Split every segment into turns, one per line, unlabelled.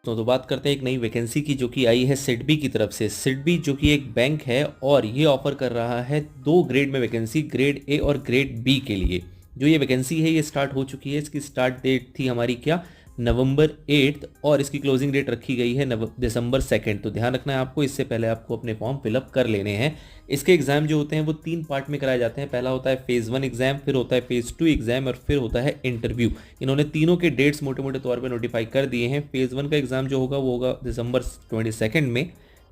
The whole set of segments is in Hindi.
तो बात करते हैं एक नई वैकेंसी की जो कि आई है सिडबी की तरफ से। सिडबी जो कि एक बैंक है और ये ऑफर कर रहा है 2 ग्रेड में वैकेंसी, ग्रेड ए और ग्रेड बी के लिए। जो ये वैकेंसी है ये स्टार्ट हो चुकी है। इसकी स्टार्ट डेट थी हमारी क्या, नवंबर 8 और इसकी क्लोजिंग डेट रखी गई है दिसंबर 2। तो ध्यान रखना है आपको, इससे पहले आपको अपने फॉर्म फिलअप कर लेने हैं। इसके एग्जाम जो होते हैं वो 3 पार्ट में कराए जाते हैं। पहला होता है फेज़ 1 एग्जाम, फिर होता है फेज़ 2 एग्जाम और फिर होता है इंटरव्यू। इन्होंने तीनों के डेट्स मोटे मोटे तौर पे नोटिफाई कर दिए हैं। फेज़ 1 का एग्जाम जो होगा वो होगा दिसंबर 22 में।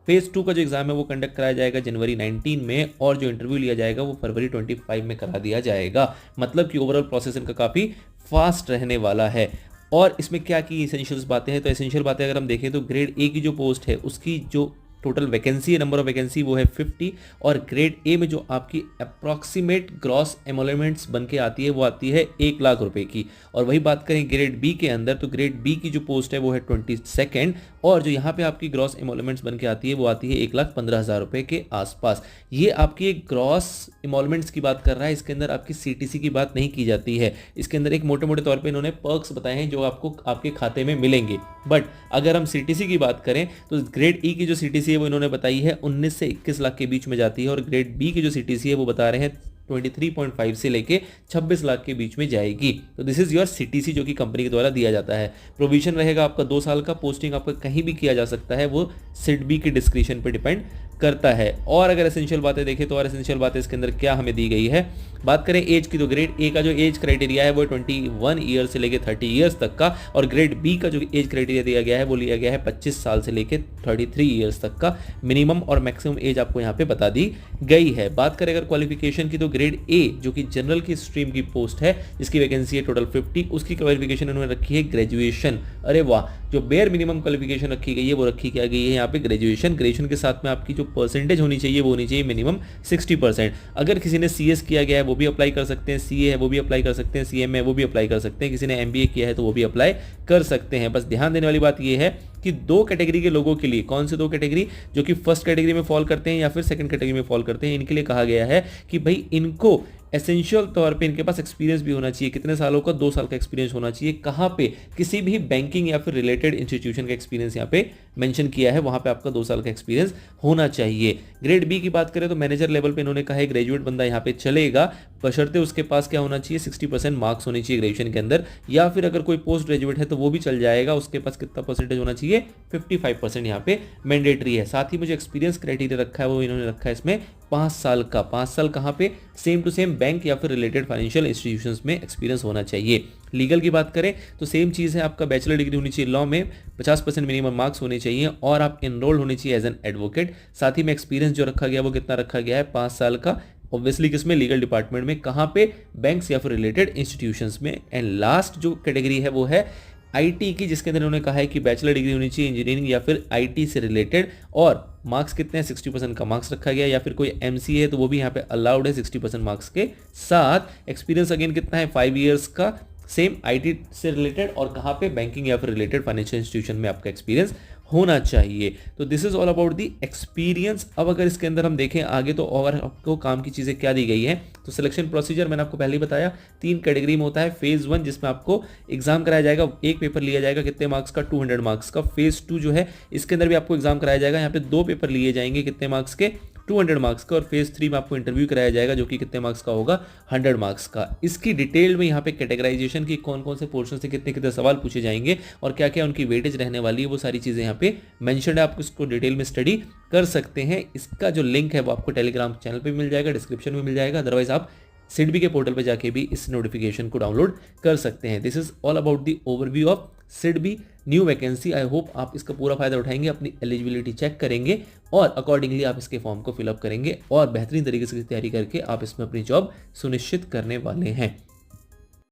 फेज़ 2 का जो एग्जाम है वो कंडक्ट कराया जाएगा जनवरी 19 में, और जो इंटरव्यू लिया जाएगा वो फरवरी 25 में करा दिया जाएगा। मतलब कि ओवरऑल प्रोसेस इनका काफ़ी फास्ट रहने वाला है। और इसमें क्या की एसेंशियल्स बातें हैं, तो एसेंशियल बातें अगर हम देखें तो ग्रेड ए की जो पोस्ट है उसकी जो टोटल वैकेंसी है, नंबर ऑफ वैकेंसी, वो है 50। और ग्रेड ए में जो आपकी अप्रॉक्सीमेट ग्रॉस एमोलमेंट्स बन के आती है वो आती है 1 लाख रुपए की। और वही बात करें ग्रेड बी के अंदर, तो ग्रेड बी की जो पोस्ट है वो है 22, और जो यहाँ पे आपकी ग्रॉस एमोलमेंट्स बन के आती है वो आती है 1,15,000 रुपए के आसपास। ये आपकी एक ग्रॉस एमोलमेंट्स की बात कर रहा है, इसके अंदर आपकी सीटीसी की बात नहीं की जाती है। इसके अंदर एक मोटे मोटे तौर पे इन्होंने पर्क्स बताए हैं जो आपको आपके खाते में मिलेंगे। बट अगर हम सीटीसी की बात करें तो ग्रेड ई की जो सीटीसी है वो इन्होंने बताई है 19 से 21 लाख के बीच में जाती है, और ग्रेड बी की जो सीटीसी है वो बता रहे हैं 23.5 से लेके 26 लाख के बीच में जाएगी। तो दिस इज योर सीटीसी जो कि कंपनी के द्वारा दिया जाता है। प्रोविजन रहेगा आपका 2 साल का, पोस्टिंग आपका कहीं भी किया जा सकता है, वो सिडबी की डिस्क्रिप्शन पे डिपेंड करता है। और अगर एसेंशियल बातें देखें तो और एसेंशियल बातें इसके अंदर क्या हमें दी गई है। बात करें एज की तो ग्रेड ए का जो एज क्राइटेरिया है वो 21 ईयर से लेकर 30 ईयर्स तक का, और ग्रेड बी का जो एज क्राइटेरिया दिया गया है वो लिया गया है 25 साल से लेकर 33 ईयर्स तक का। मिनिमम और मैक्सिमम एज आपको यहाँ पे बता दी गई है। बात करें अगर क्वालिफिकेशन की तो ग्रेड ए जो कि जनरल की स्ट्रीम की पोस्ट है जिसकी वैकेंसी है टोटल 50, उसकी क्वालिफिकेशन उन्होंने रखी है ग्रेजुएशन। अरे वाह, जो बेयर मिनिमम क्वालिफिकेशन रखी गई है वो रखी क्या गई है यहाँ पे ग्रेजुएशन। ग्रेजुएशन के साथ में आपकी जो परसेंटेज होनी चाहिए वो होनी चाहिए मिनिमम 60%। अगर किसी ने सीएस किया गया है वो भी अप्लाई कर सकते हैं, सीए है वो भी अप्लाई कर सकते हैं, सीएम है वो भी अप्लाई कर सकते हैं, किसी ने एमबीए किया है तो वो भी अप्लाई कर सकते हैं। बस ध्यान देने वाली बात ये है कि 2 कैटेगरी के लोगों के लिए, कौन से 2 कैटेगरी, जो कि फर्स्ट कैटेगरी में फॉल करते हैं या फिर सेकंड कैटेगरी में फॉल करते हैं, इनके लिए कहा गया है कि भाई इनको एसेंशियल तौर पे इनके पास एक्सपीरियंस भी होना चाहिए। कितने सालों का, 2 साल का एक्सपीरियंस होना चाहिए। कहाँ पे, किसी भी बैंकिंग या फिर रिलेटेड इंस्टीट्यूशन का एक्सपीरियंस यहाँ पे मेंशन किया है, वहाँ पे आपका 2 साल का एक्सपीरियंस होना चाहिए। ग्रेड बी की बात करें तो मैनेजर लेवल पे इन्होंने कहा है ग्रेजुएट बंदा यहाँ पे चलेगा, बशर्ते उसके पास क्या होना चाहिए, 60% मार्क्स होनी चाहिए ग्रेजुएशन के अंदर, या फिर अगर कोई पोस्ट ग्रेजुएट है तो वो भी चल जाएगा, उसके पास कितना परसेंटेज होना चाहिए, 55% यहाँ पे मैंडेटरी है। साथ ही मुझे एक्सपीरियंस क्राइटेरिया रखा है वो इन्होंने रखा है इसमें 5 साल का। 5 साल कहाँ पे, सेम टू सेम बैंक या फिर रिलेटेड फाइनेंशियल इंस्टीट्यूशंस में एक्सपीरियंस होना चाहिए। लीगल की बात करें तो सेम चीज़ है, आपका बैचलर डिग्री होनी चाहिए लॉ में, 50% मिनिमम मार्क्स होने चाहिए, और आप एनरोल होने चाहिए एज एन एडवोकेट। साथ ही में एक्सपीरियंस जो रखा गया वो कितना रखा गया है, 5 साल का। ऑब्वियसली किसमें, लीगल डिपार्टमेंट में, कहाँ पे, बैंक्स या फिर रिलेटेड इंस्टीट्यूशंस में। एंड लास्ट जो कैटेगरी है वो है आईटी की, जिसके अंदर उन्होंने कहा है कि बैचलर डिग्री होनी चाहिए इंजीनियरिंग या फिर आईटी से रिलेटेड, और मार्क्स कितने हैं, 60% का मार्क्स रखा गया, या फिर कोई एमसीए है तो वो भी यहाँ पे अलाउड है 60% मार्क्स के साथ। एक्सपीरियंस अगेन कितना है, 5 ईयर्स का, सेम आईटी से रिलेटेड, और कहाँ पे, बैंकिंग या फिर रिलेटेड फाइनेंशियल इंस्टीट्यूशन में आपका एक्सपीरियंस होना चाहिए। तो this is all about the experience. अब अगर इसके अंदर हम देखें आगे तो और आपको काम की चीज़ें क्या दी गई हैं, तो सिलेक्शन प्रोसीजर मैंने आपको पहले ही बताया 3 कैटेगरी में होता है। फेज़ 1 जिसमें आपको एग्जाम कराया जाएगा, एक पेपर लिया जाएगा कितने मार्क्स का, 200 मार्क्स का। फेज़ 2 जो है इसके अंदर भी आपको एग्जाम कराया जाएगा, यहाँ पे 2 पेपर लिए जाएंगे कितने मार्क्स के, 200 मार्क्स का। और फेज़ 3 में आपको इंटरव्यू कराया जाएगा जो कि कितने मार्क्स का होगा, 100 मार्क्स का। इसकी डिटेल में यहाँ पे कैटेगराइजेशन की कौन कौन से पोर्शन से कितने कितने सवाल पूछे जाएंगे और क्या क्या उनकी वेटेज रहने वाली है, वो सारी चीज़ें यहाँ पे मेंशन्ड है, आप इसको डिटेल में स्टडी कर सकते हैं। इसका जो लिंक है वो आपको टेलीग्राम चैनल पे मिल जाएगा, डिस्क्रिप्शन में मिल जाएगा, अदरवाइज आप सिडबी के पोर्टल पे जाके भी इस नोटिफिकेशन को डाउनलोड कर सकते हैं। This is all about the overview of SIDBI new vacancy. I hope आप इसका पूरा फायदा उठाएंगे, अपनी एलिजिबिलिटी चेक करेंगे और अकॉर्डिंगली आप इसके फॉर्म को फिलअप करेंगे और बेहतरीन तरीके से तैयारी करके आप इसमें अपनी जॉब सुनिश्चित करने वाले हैं।